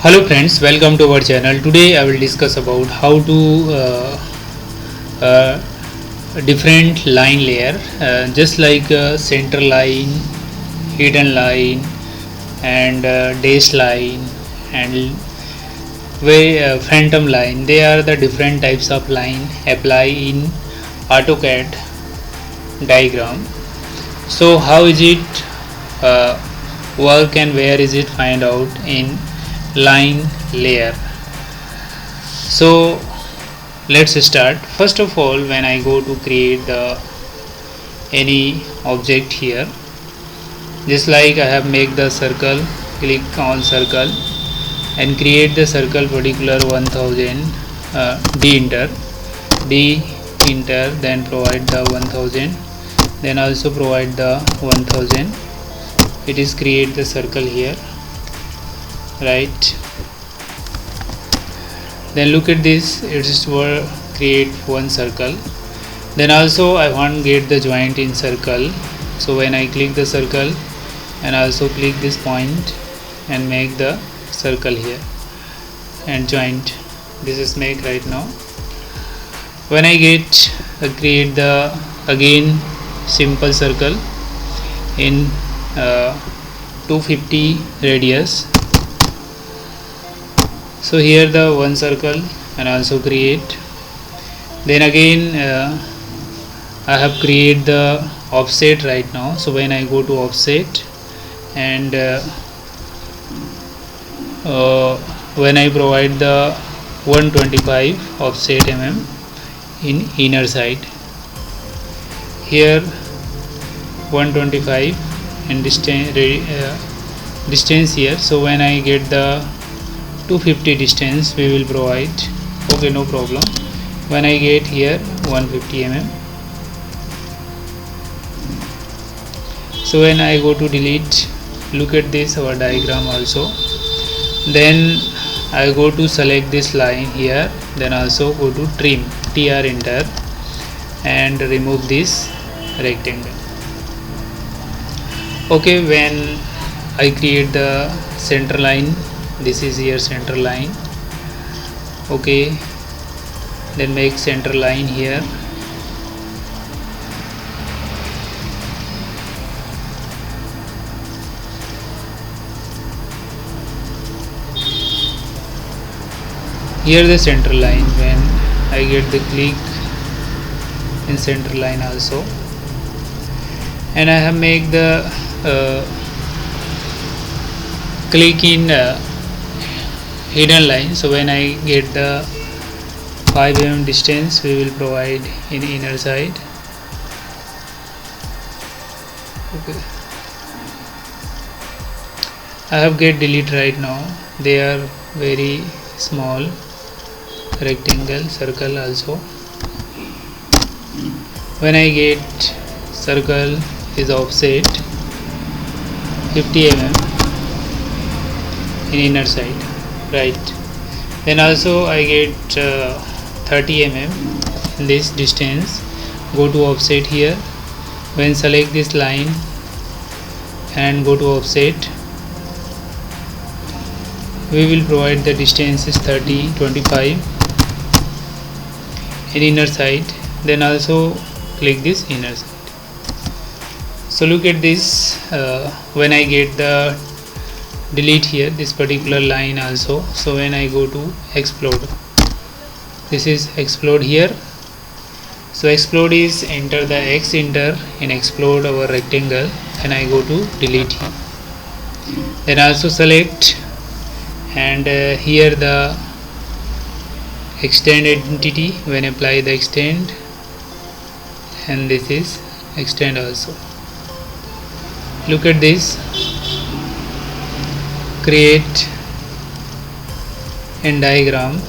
Hello friends, welcome to our channel. Today I will discuss about how to uh, different line layer, just like center line, hidden line, and dash line, and phantom line. They are the different types of line apply in AutoCAD diagram. So how is it uh, work and where is it find out in line layer? So let's start. First of all, when I go to create the any object here, just like I have make the circle, click on circle and create the circle particular 1000, d enter, then provide the 1000, then also provide the 1000. It is create the circle here, right? Then look at this, it is for create one circle. Then also I want get the joint in circle, so when I click the circle and also click this point and make the circle here and joint, this is make right now. When I get create the again simple circle in 250 radius, so here the one circle and also create. Then again I have create the offset right now, so when I go to offset and when I provide the 125 offset in inner side, here 125 and distance here, so when I get the 250 distance we will provide, okay, no problem. When I get here 150 so when I go to delete, look at this our diagram also. Then I go to select this line here, then also go to trim, tr enter, and remove this rectangle. Okay, when I create the center line, this is here center line, okay, then make center line here, here the center line. When I get the click in center line also, and I have make the click in hidden line, so when I get the 5 distance we will provide in inner side, okay. I have get delete right now, they are very small rectangle, circle also. When I get circle is offset 50 in inner side, right? Then also I get 30 in this distance, go to offset here, when select this line and go to offset, we will provide the distance is 30, 25 in inner side, then also click this inner side. So look at this, when I get the delete here this particular line also, so when I go to explode, this is explode here, so explode is enter the X enter in explode our rectangle, and I go to delete here, then also select and here the extend identity, when apply the extend, and this is extend also. Look at this, create in diagram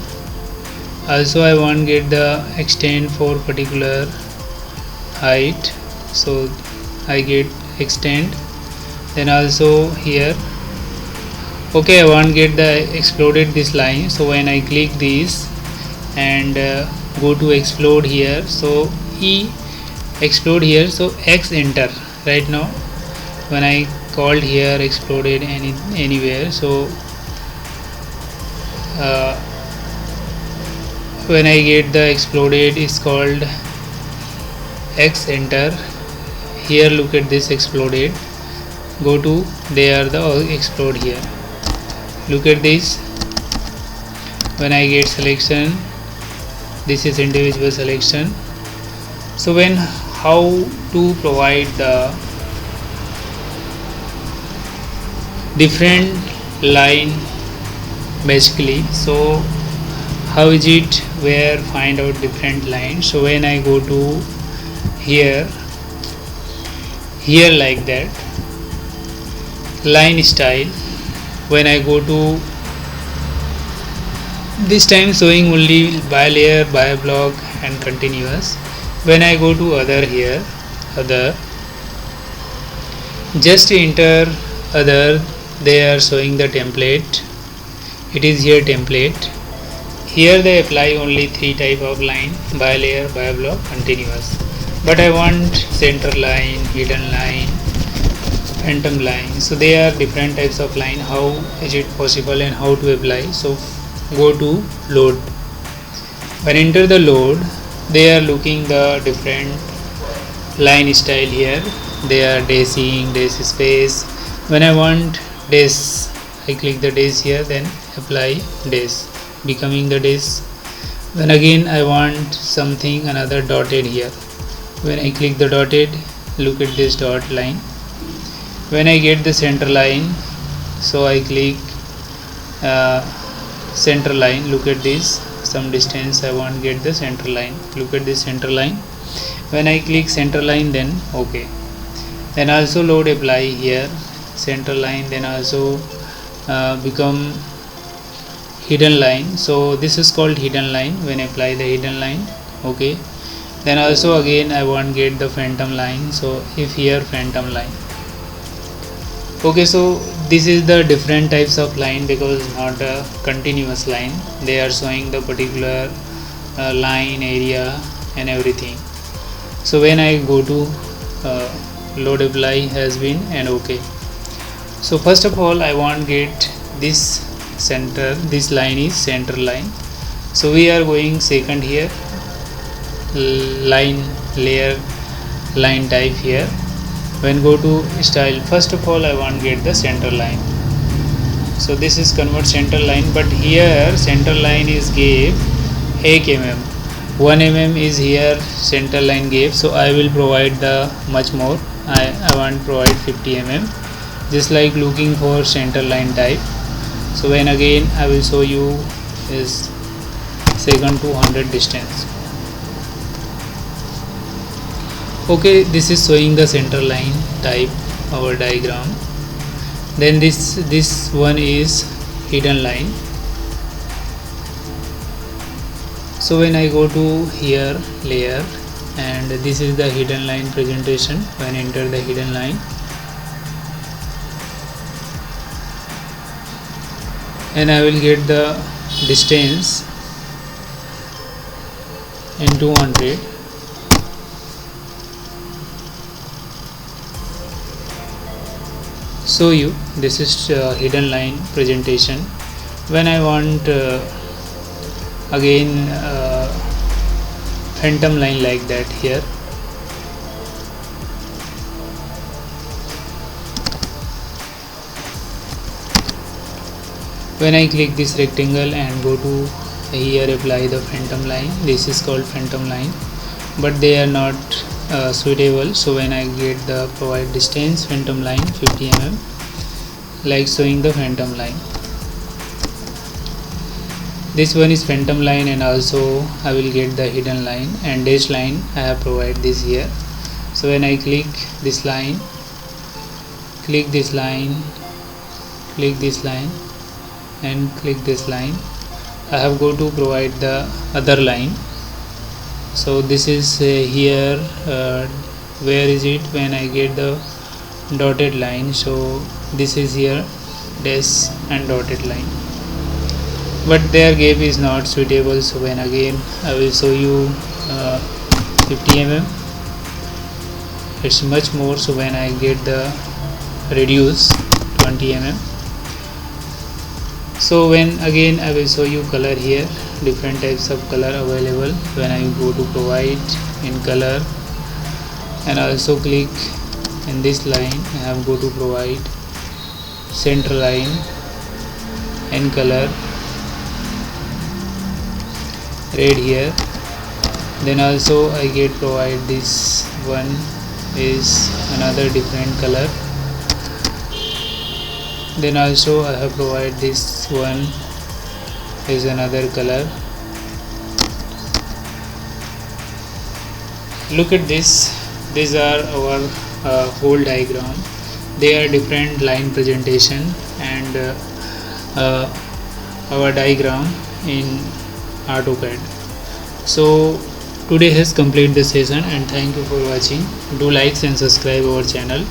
also. I want get the extend for particular height, so I get extend, then also here, okay, I want get the exploded this line, so when I click this and go to explode here, so E explode here, so X enter right now. When I called here exploded anywhere, so uh, when I get the exploded is called X. Enter here, look at this exploded, go to there, the explode here, look at this. When I get selection, this is individual selection. So when how to provide the different line basically, so how is it where find out different lines. So when I go to here like that line style, when I go to this time showing only by layer, by block and continuous. When I go to other here, other, just enter other, they are showing the template, it is here template. Here they apply only 3 type of line, by layer, by block, continuous. But I want center line, hidden line, phantom line. So they are different types of line. How is it possible and how to apply? So go to load. When enter the load, they are looking the different line style here. They are dashing, dash space. When I want dash, I click the dash here, then apply dash, becoming the dash. When again I want something another dotted here, when I click the dotted, look at this dot line. When I get the center line, so I click center line, look at this, some distance I want get the center line, look at this center line. When I click center line, then okay, then also load apply here center line, then also become hidden line. So this is called hidden line. When I apply the hidden line, okay, then also again I want get the phantom line, so if here phantom line. Okay, so this is the different types of line, because not a continuous line, they are showing the particular line area and everything. So when I go to load apply has been and okay. So first of all I want get this center, this line is center line, so we are going second here line layer line type here. When go to style, first of all I want get the center line, so this is convert center line, but here center line is gave 8 mm, 1 mm is here center line gave, so I will provide the much more, I want provide 50 mm, just like looking for center line type. So when again I will show you is second to 100 distance. Okay, this is showing the center line type our diagram. Then this one is hidden line. So when I go to here layer, and this is the hidden line presentation. When enter the hidden line, and I will get the distance in 200. Show you this is hidden line presentation. When I want again phantom line like that here, when I click this rectangle and go to here apply the phantom line, this is called phantom line, but they are not suitable. So when I get the provide distance phantom line 50 mm, like showing the phantom line, this one is phantom line, and also I will get the hidden line and dash line I have provide this here. So when I click this line, click this line, click this line and click this line, I have go to provide the other line. So this is here where is it, when I get the dotted line, so this is here dash and dotted line, but their gap is not suitable. So when again I will show you 50 mm, it's much more. So when I get the reduce 20 mm, So when again I will show you color here, different types of color available. When I go to provide in color and also click in this line, I have go to provide center line in color red here. Then also I get provide this one is another different color. Then also I have provide this one is another color. Look at this, these are our whole diagram. They are different line presentation and our diagram in AutoCAD. So today has completed the session and thank you for watching. Do like and subscribe our channel.